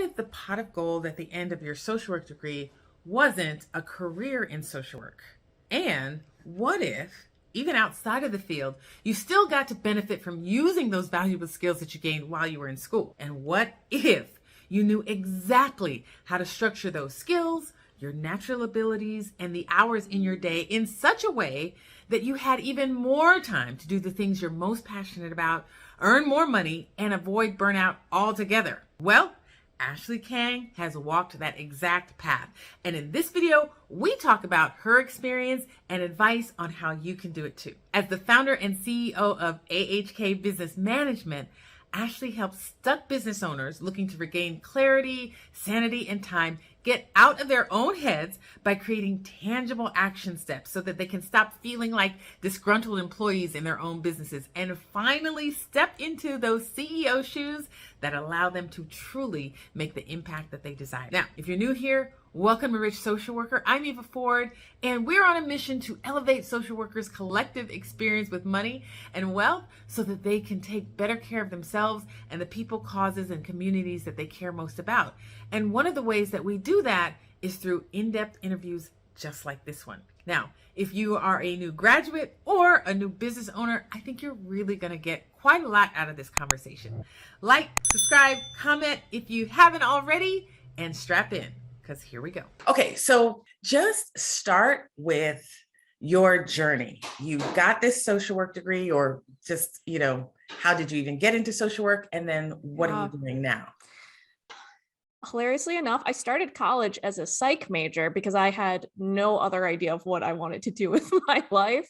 if the pot of gold at the end of your social work degree wasn't a career in social work? And what if, even outside of the field, you still got to benefit from using those valuable skills that you gained while you were in school? And what if you knew exactly how to structure those skills, your natural abilities, and the hours in your day in such a way that you had even more time to do the things you're most passionate about, earn more money, and avoid burnout altogether? Well, Ashley Kang has walked that exact path. And in this video, we talk about her experience and advice on how you can do it too. As the founder and CEO of AHK Business Management, Ashley helps stuck business owners looking to regain clarity, sanity, and time get out of their own heads by creating tangible action steps so that they can stop feeling like disgruntled employees in their own businesses and finally step into those CEO shoes that allow them to truly make the impact that they desire. Now, if you're new here, welcome to Rich Social Worker. I'm Eva Ford, and we're on a mission to elevate social workers' collective experience with money and wealth so that they can take better care of themselves and the people, causes, and communities that they care most about. And one of the ways that we do that is through in-depth interviews just like this one. Now, if you are a new graduate or a new business owner, I think you're really going to get quite a lot out of this conversation. Like, subscribe, comment if you haven't already, and strap in, because here we go. Okay, so just start with your journey. You got this social work degree, or just, how did you even get into social work? And then what are you doing now? Hilariously enough, I started college as a psych major because I had no other idea of what I wanted to do with my life.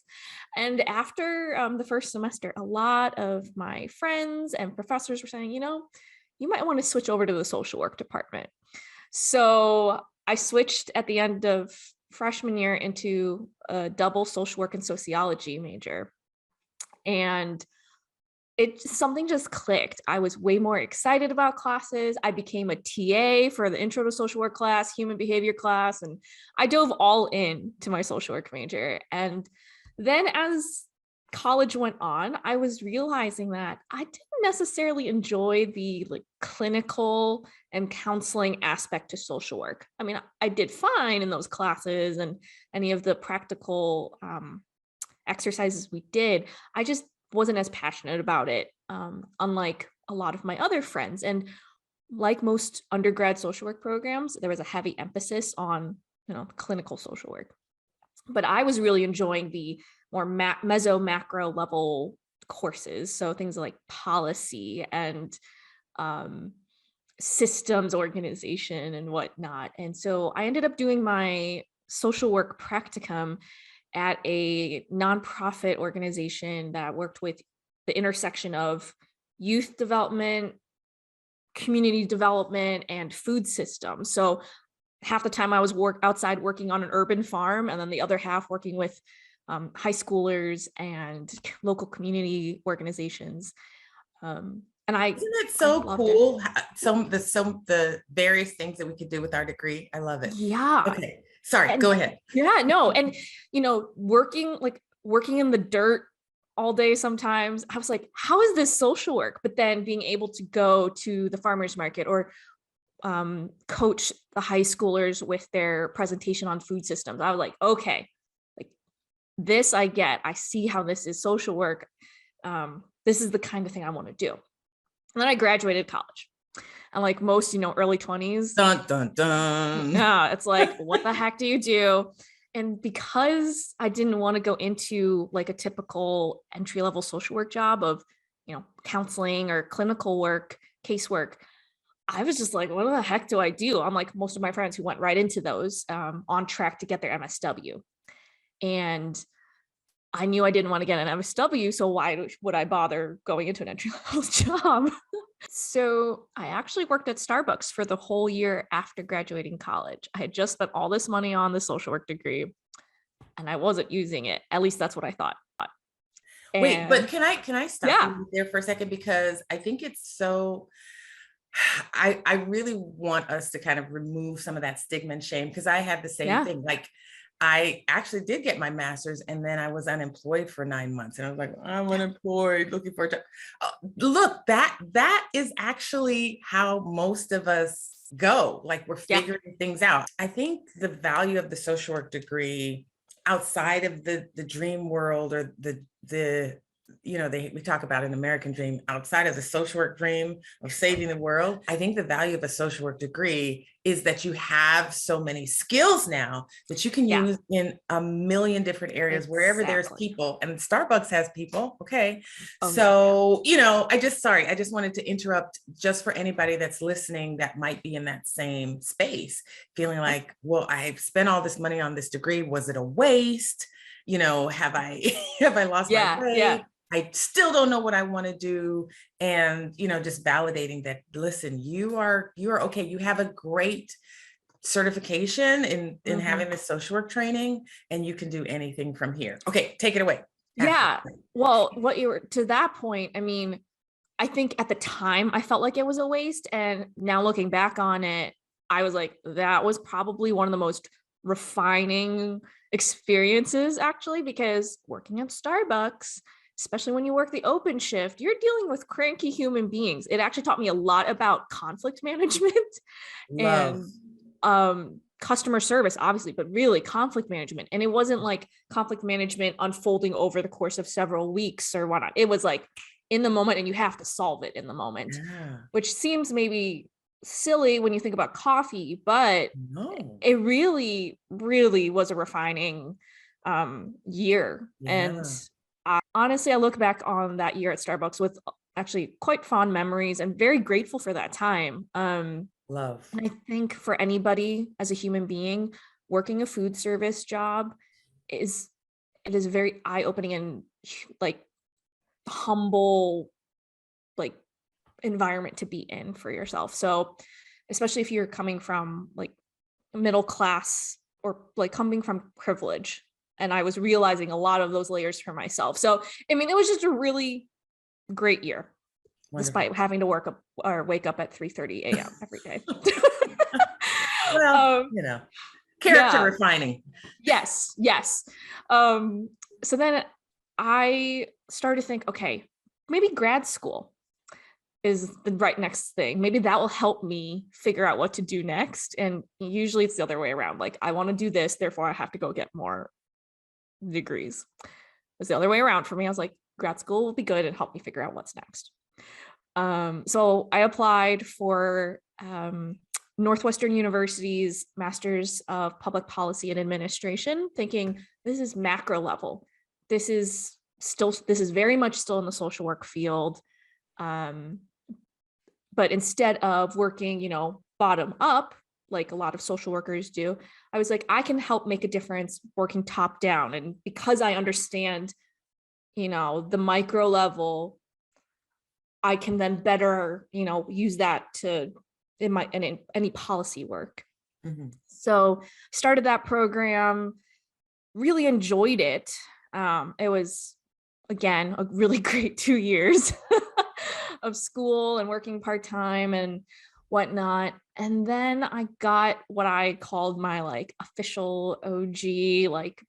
And after the first semester, a lot of my friends and professors were saying, you might want to switch over to the social work department. So I switched at the end of freshman year into a double social work and sociology major. And something just clicked. I was way more excited about classes. I became a TA for the intro to social work class, human behavior class, and I dove all in to my social work major. And then as college went on, I was realizing that I didn't necessarily enjoy the clinical and counseling aspect to social work. I mean, I did fine in those classes and any of the practical exercises we did. I just wasn't as passionate about it, unlike a lot of my other friends. And like most undergrad social work programs, there was a heavy emphasis on, clinical social work. But I was really enjoying the more macro level courses. So things like policy and systems organization and whatnot. And so I ended up doing my social work practicum at a nonprofit organization that worked with the intersection of youth development, community development, and food systems. So half the time I was outside working on an urban farm, and then the other half working with high schoolers and local community organizations. Isn't it so cool? Some of the various things that we could do with our degree. I love it. Yeah. Okay. Sorry, go ahead. Yeah, no. And, working in the dirt all day sometimes, I was like, how is this social work? But then being able to go to the farmer's market or coach the high schoolers with their presentation on food systems, I was like, okay, this I get. I see how this is social work. This is the kind of thing I want to do. And then I graduated college. And like most, early 20s. Dun, dun, dun. Yeah, it's like, what the heck do you do? And because I didn't want to go into like a typical entry-level social work job of, counseling or clinical work, casework, I was just like, what the heck do I do? I'm like most of my friends who went right into those, on track to get their MSW. And I knew I didn't want to get an MSW, so why would I bother going into an entry-level job? So I actually worked at Starbucks for the whole year after graduating college. I had just spent all this money on the social work degree, and I wasn't using it. At least that's what I thought. Wait, but can I stop you there for a second? Because I think it's so, I really want us to kind of remove some of that stigma and shame, because I had the same thing. Like, I actually did get my master's, and then I was unemployed for 9 months, and I was like, I'm unemployed, looking for a job. Look, that is actually how most of us go. Like we're Yeah. figuring things out. I think the value of the social work degree outside of the dream world or the we talk about an American dream outside of the social work dream of saving the world. I think the value of a social work degree is that you have so many skills now that you can Yeah. use in a million different areas wherever there's Exactly. people, and Starbucks has people. Okay. Oh, yeah. So, I just wanted to interrupt just for anybody that's listening that might be in that same space, feeling like, well, I've spent all this money on this degree. Was it a waste? Have I have I lost my Yeah. way? Yeah. I still don't know what I want to do. And, just validating that, listen, you are okay. You have a great certification in having this social work training, and you can do anything from here. Okay, take it away. Yeah. Well, what you were to that point, I mean, I think at the time I felt like it was a waste. And now looking back on it, I was like, that was probably one of the most refining experiences, actually, because working at Starbucks, especially when you work the open shift, you're dealing with cranky human beings. It actually taught me a lot about conflict management Love. and customer service, obviously, but really conflict management. And it wasn't like conflict management unfolding over the course of several weeks or whatnot. It was like in the moment, and you have to solve it in the moment, which seems maybe silly when you think about coffee, but No. it really, really was a refining year. And honestly, I look back on that year at Starbucks with actually quite fond memories and very grateful for that time. Love. And I think for anybody as a human being, working a food service job is very eye-opening and like humble, like environment to be in for yourself. So especially if you're coming from like middle class or like coming from privilege. And I was realizing a lot of those layers for myself. So, I mean, it was just a really great year. Wonderful. Despite having to work up or wake up at 3:30 a.m. every day. Well, character refining. Yes. So then I started to think, okay, maybe grad school is the right next thing. Maybe that will help me figure out what to do next. And usually it's the other way around. Like, I want to do this, therefore I have to go get more degrees. It's the other way around for me. I was like, grad school will be good and help me figure out what's next. So I applied for Northwestern University's Masters of Public Policy and Administration, thinking this is macro level. This is very much still in the social work field. But instead of working, bottom up, like a lot of social workers do, I was like, I can help make a difference working top down. And because I understand, the micro level, I can then better, use that in any policy work. Mm-hmm. So started that program, really enjoyed it. It was, again, a really great 2 years of school and working part-time and whatnot. And then I got what I called my like official OG, like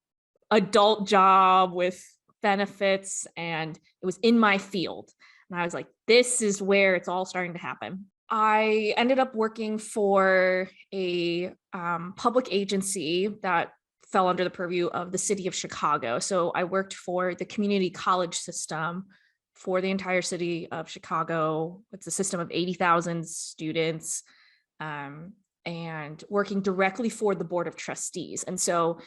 adult job with benefits, and it was in my field. And I was like, this is where it's all starting to happen. I ended up working for a public agency that fell under the purview of the city of Chicago. So I worked for the community college system for the entire city of Chicago. It's a system of 80,000 students, and working directly for the board of trustees. And so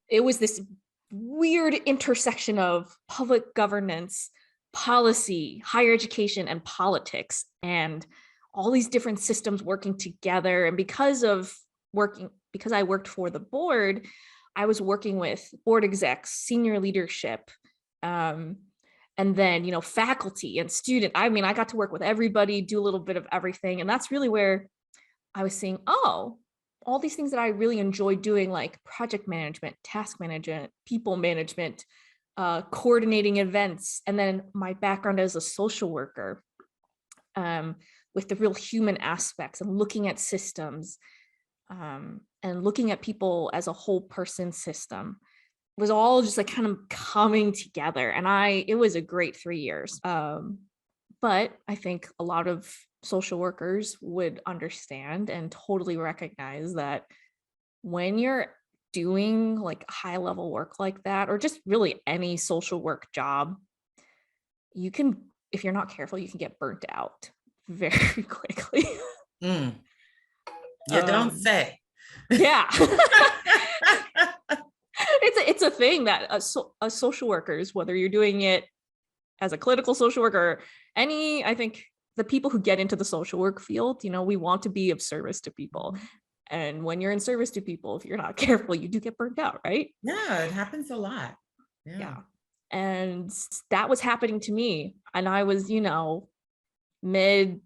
it was this weird intersection of public governance, policy, higher education, and politics, and all these different systems working together. And because I worked for the board, I was working with board execs, senior leadership, and then, faculty and student. I mean, I got to work with everybody, do a little bit of everything. And that's really where I was seeing, all these things that I really enjoy doing, like project management, task management, people management, coordinating events. And then my background as a social worker, with the real human aspects and looking at systems, and looking at people as a whole person system, was all just like kind of coming together. And it was a great 3 years. But I think a lot of social workers would understand and totally recognize that when you're doing like high level work like that, or just really any social work job, you can, if you're not careful, you can get burnt out very quickly. Mm. You don't say. Yeah. It's a thing that a social workers, whether you're doing it as a clinical social worker, I think the people who get into the social work field, we want to be of service to people. And when you're in service to people, if you're not careful, you do get burnt out, right? Yeah, it happens a lot. Yeah. And that was happening to me. And I was, mid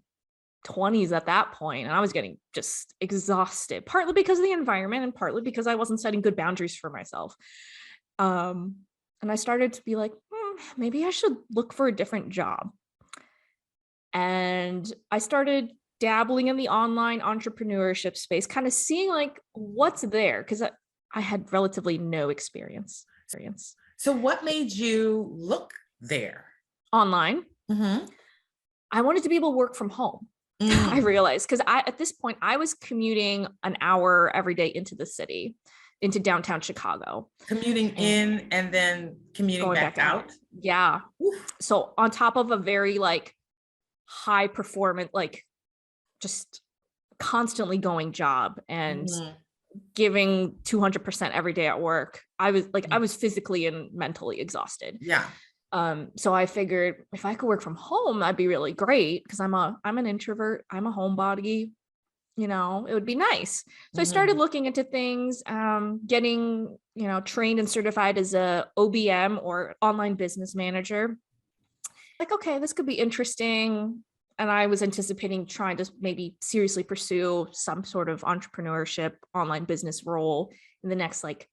20s at that point, and I was getting just exhausted, partly because of the environment and partly because I wasn't setting good boundaries for myself. And I started to be like, maybe I should look for a different job. And I started dabbling in the online entrepreneurship space, kind of seeing like what's there, because I had relatively no experience. So what made you look there? Online. Mm-hmm. I wanted to be able to work from home. I realized, because at this point I was commuting an hour every day into the city, into downtown Chicago. Commuting in and then commuting back out. Yeah. Oof. So on top of a very like high performance, like just constantly going job and giving 200% every day at work, I was physically and mentally exhausted. Yeah. So I figured if I could work from home, that'd be really great, because I'm an introvert, I'm a homebody, it would be nice. So I started looking into things, getting, trained and certified as a OBM, or online business manager. Like, okay, this could be interesting. And I was anticipating trying to maybe seriously pursue some sort of entrepreneurship online business role in the next like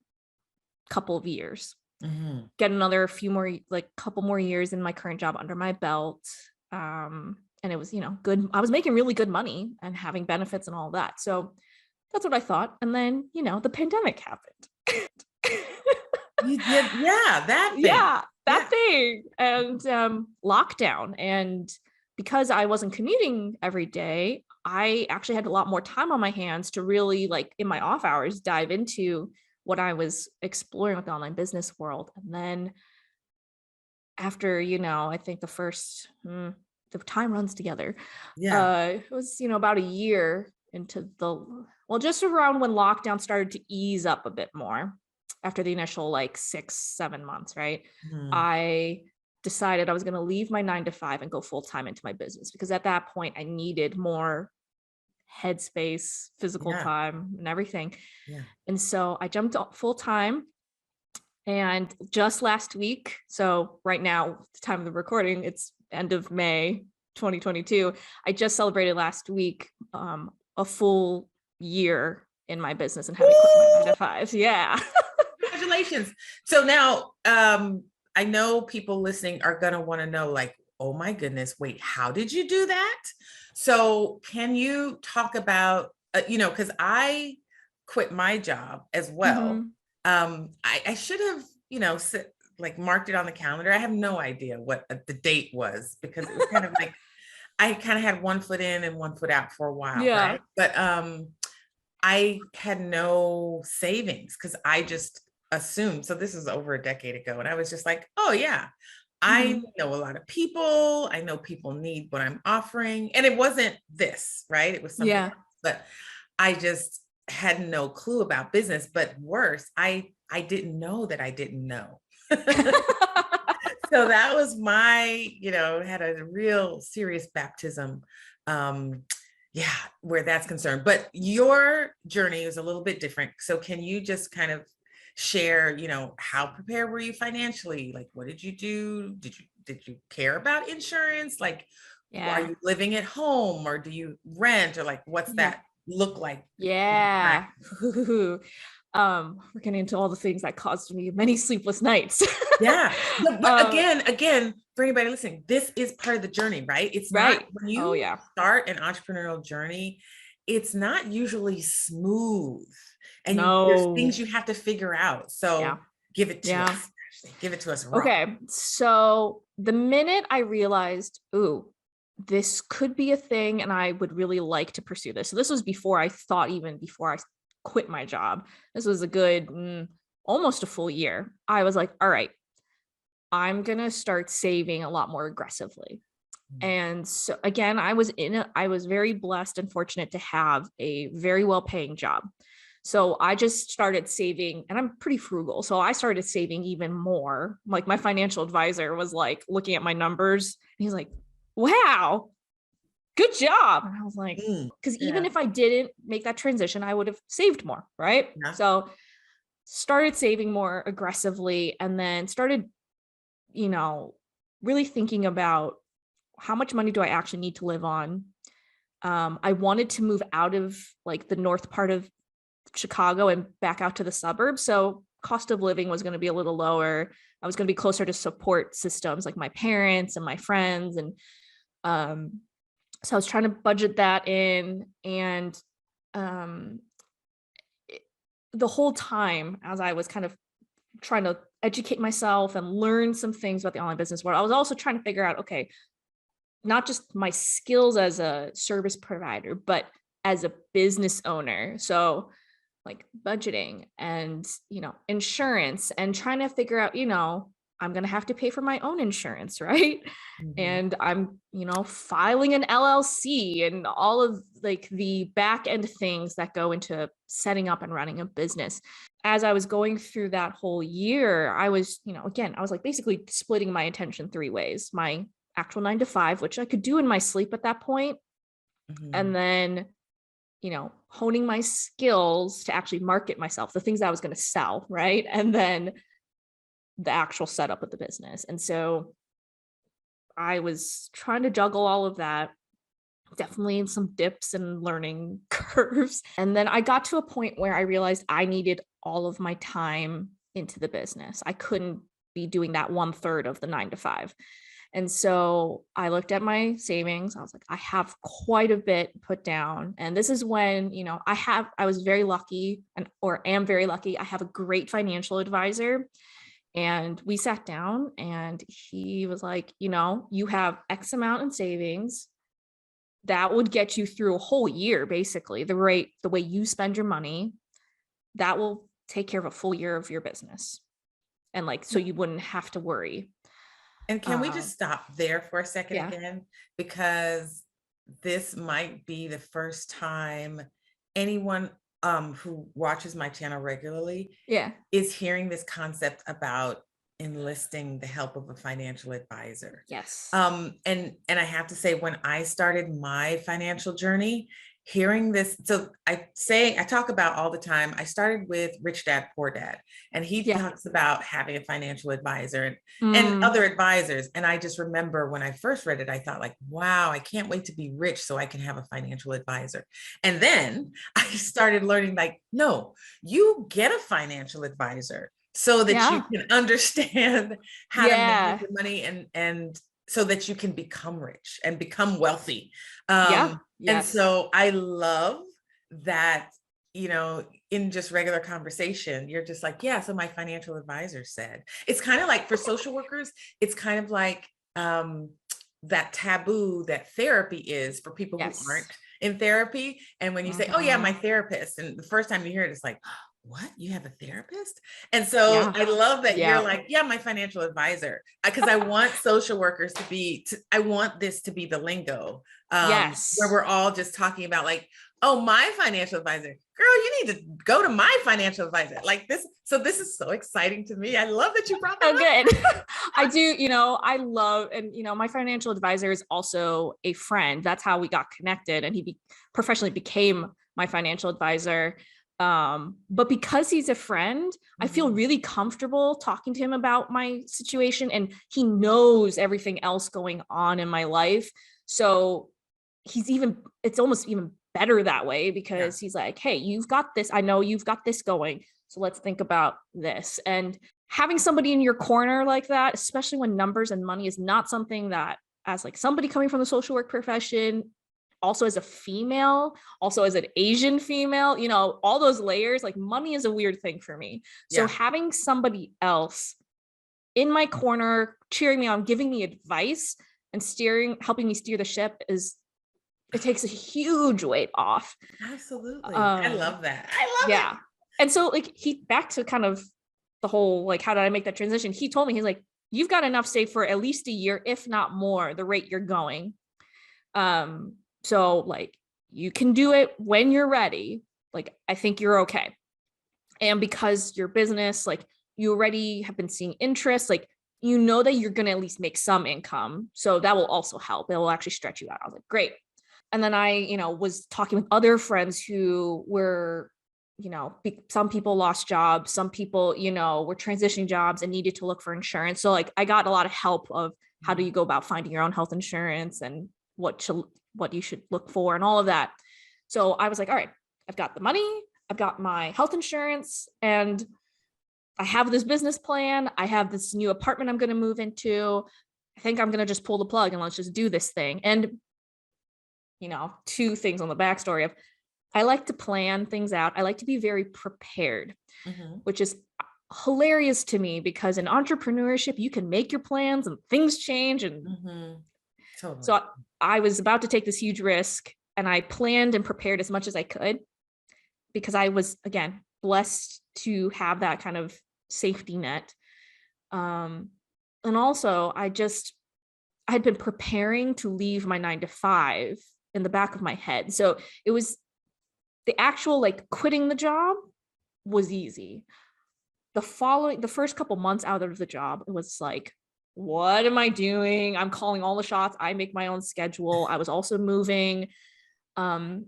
couple of years. Get another couple more years in my current job under my belt. And it was, good. I was making really good money and having benefits and all that. So that's what I thought. And then, the pandemic happened. That thing. And lockdown. And because I wasn't commuting every day, I actually had a lot more time on my hands to really, like, in my off hours, dive into what I was exploring with the online business world. And then after, I think the time runs together. It was, about a year into just around when lockdown started to ease up a bit more after the initial like 6-7 months, right? I decided I was going to leave my 9-to-5 and go full time into my business, because at that point I needed more headspace, physical time and everything. And so I jumped full time. And just last week, so right now, the time of the recording, it's end of May 2022. I just celebrated last week a full year in my business and having quit my 9-to-5. Yeah. Congratulations. So now I know people listening are going to want to know, like, oh my goodness, wait, how did you do that? So can you talk about, because I quit my job as well. I should have, marked it on the calendar. I have no idea what the date was, because it was kind of like, I kind of had one foot in and one foot out for a while. Yeah. Right? But I had no savings, because I just assumed, so this is over a decade ago. And I was just like, oh yeah, I know a lot of people. I know people need what I'm offering. And it wasn't this, right? It was something else, but I just had no clue about business. But worse, I didn't know that I didn't know. So that was my, had a real serious baptism. Where that's concerned. But your journey is a little bit different. So can you just kind of share, how prepared were you financially? Like, what did you do? Did you care about insurance? Like, are you living at home, or do you rent, or like, what's that look like? Yeah. We're getting into all the things that caused me many sleepless nights. Yeah. But again, for anybody listening, this is part of the journey, right? It's not, when you start an entrepreneurial journey, it's not usually smooth. And there's things you have to figure out. So give it to us. Give it to us. Raw. Okay. So the minute I realized, this could be a thing and I would really like to pursue this. So this was before I thought, even before I quit my job. This was a good almost a full year. I was like, all right, I'm going to start saving a lot more aggressively. And so again, I was very blessed and fortunate to have a very well-paying job. So I just started saving, and I'm pretty frugal. So I started saving even more. Like my financial advisor was like looking at my numbers and he's like, wow, good job. And I was like, because even if I didn't make that transition, I would have saved more. Right. Yeah. So started saving more aggressively, and then started, really thinking about how much money do I actually need to live on. I wanted to move out of like the north part of Chicago and back out to the suburbs. So cost of living was going to be a little lower. I was going to be closer to support systems like my parents and my friends. And so I was trying to budget that in. And the whole time, as I was kind of trying to educate myself and learn some things about the online business world, I was also trying to figure out, okay, not just my skills as a service provider, but as a business owner. So like budgeting and, insurance, and trying to figure out, I'm going to have to pay for my own insurance, right? And I'm, filing an LLC and all of like the back end things that go into setting up and running a business. As I was going through that whole year, I was, again, I was like basically splitting my attention 3 ways: my actual 9 to 5, which I could do in my sleep at that point. And then, honing my skills to actually market myself, the things that I was going to sell. Right. And then the actual setup of the business. And so I was trying to juggle all of that, definitely some dips and learning curves. And then I got to a point where I realized I needed all of my time into the business. I couldn't be doing that 1/3 of the 9 to 5. And so I looked at my savings. I was like, I have quite a bit put down. And this is when, I was very lucky or am very lucky. I have a great financial advisor. And we sat down and he was like, you have X amount in savings that would get you through a whole year, basically. The way you spend your money, that will take care of a full year of your business. And like, so you wouldn't have to worry. And can we just stop there for a second again? Because this might be the first time anyone who watches my channel regularly is hearing this concept about enlisting the help of a financial advisor. Yes. And I have to say, when I started my financial journey, hearing this, so I talk about all the time, I started with Rich Dad, Poor Dad, and he talks about having a financial advisor and other advisors. And I just remember when I first read it, I thought like, wow, I can't wait to be rich so I can have a financial advisor. And then I started learning like, no, you get a financial advisor so that you can understand how to manage your money and so that you can become rich and become wealthy. And so I love that, in just regular conversation, you're just like, so my financial advisor said. It's kind of like for social workers, it's kind of like that taboo that therapy is for people who aren't in therapy. And when you say, oh yeah, my therapist, and the first time you hear it, it's like, what? You have a therapist? And so I love that you're like, my financial advisor, because I want social workers I want this to be the lingo where we're all just talking about like, oh, my financial advisor, girl, you need to go to my financial advisor like this. So this is so exciting to me. I love that you brought that up. Good. I do, I love, and, my financial advisor is also a friend. That's how we got connected. And he professionally became my financial advisor. But because he's a friend, I feel really comfortable talking to him about my situation, and he knows everything else going on in my life. So it's almost even better that way, because he's like, hey, you've got this. I know you've got this going. So let's think about this. And having somebody in your corner like that, especially when numbers and money is not something that, as like somebody coming from the social work profession, also as a female, also as an Asian female, all those layers, like money is a weird thing for me. So having somebody else in my corner, cheering me on, giving me advice, and helping me steer the ship it takes a huge weight off. Absolutely. I love that. I love Yeah. And so like back to kind of the whole, like, how did I make that transition? He told me, he's like, you've got enough saved for at least a year, if not more, the rate you're going. So like, you can do it when you're ready. Like, I think you're okay. And because your business, like, you already have been seeing interest, like, you know that you're going to at least make some income. So that will also help. It will actually stretch you out. I was like, great. And then I, was talking with other friends who were, some people lost jobs, some people, were transitioning jobs and needed to look for insurance. So like, I got a lot of help of how do you go about finding your own health insurance and what you should look for and all of that. So I was like, all right, I've got the money, I've got my health insurance, and I have this business plan. I have this new apartment I'm going to move into. I think I'm going to just pull the plug and let's just do this thing. And, two things on the backstory of, I like to plan things out. I like to be very prepared, which is hilarious to me because in entrepreneurship, you can make your plans and things change. And totally. So I was about to take this huge risk, and I planned and prepared as much as I could because I was, again, blessed to have that kind of safety net. And also I had been preparing to leave my 9-to-5 in the back of my head. So it was the actual, like, quitting the job was easy. The first couple months out of the job, it was like, what am I doing? I'm calling all the shots. I make my own schedule. I was also moving. And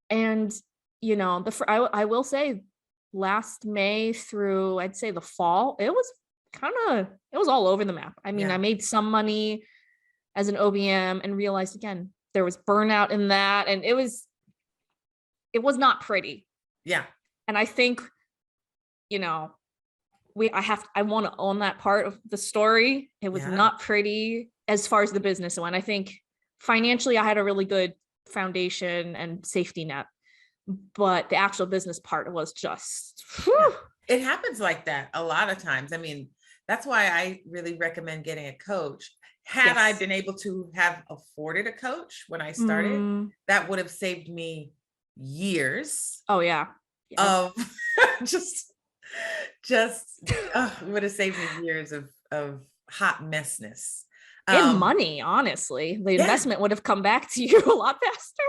I will say last May through, I'd say the fall, it was all over the map. I mean, I made some money as an OBM and realized again, there was burnout in that. And it was not pretty. Yeah. And I think, I want to own that part of the story. It was not pretty as far as the business went. I think financially I had a really good foundation and safety net, but the actual business part was just, it happens like that a lot of times. I mean, that's why I really recommend getting a coach. Had I been able to have afforded a coach when I started, that would have saved me years. Oh yeah. Of just would have saved me years of hot messness. And money, honestly. The investment would have come back to you a lot faster.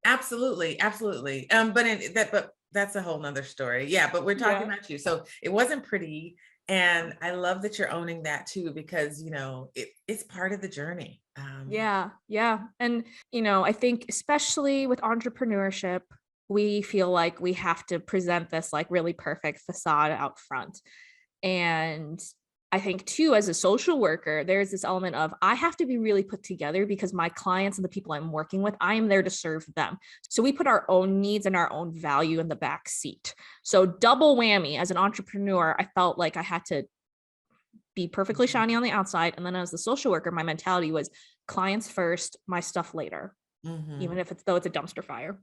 Absolutely. But that's a whole nother story. Yeah, but we're talking about you. So it wasn't pretty. And I love that you're owning that too, because, it's part of the journey. Yeah. And, I think especially with entrepreneurship, we feel like we have to present this like really perfect facade out front. And I think too, as a social worker, there's this element of, I have to be really put together because my clients and the people I'm working with, I am there to serve them. So we put our own needs and our own value in the back seat. So double whammy. As an entrepreneur, I felt like I had to be perfectly shiny on the outside. And then as the social worker, my mentality was clients first, my stuff later, even if it's a dumpster fire.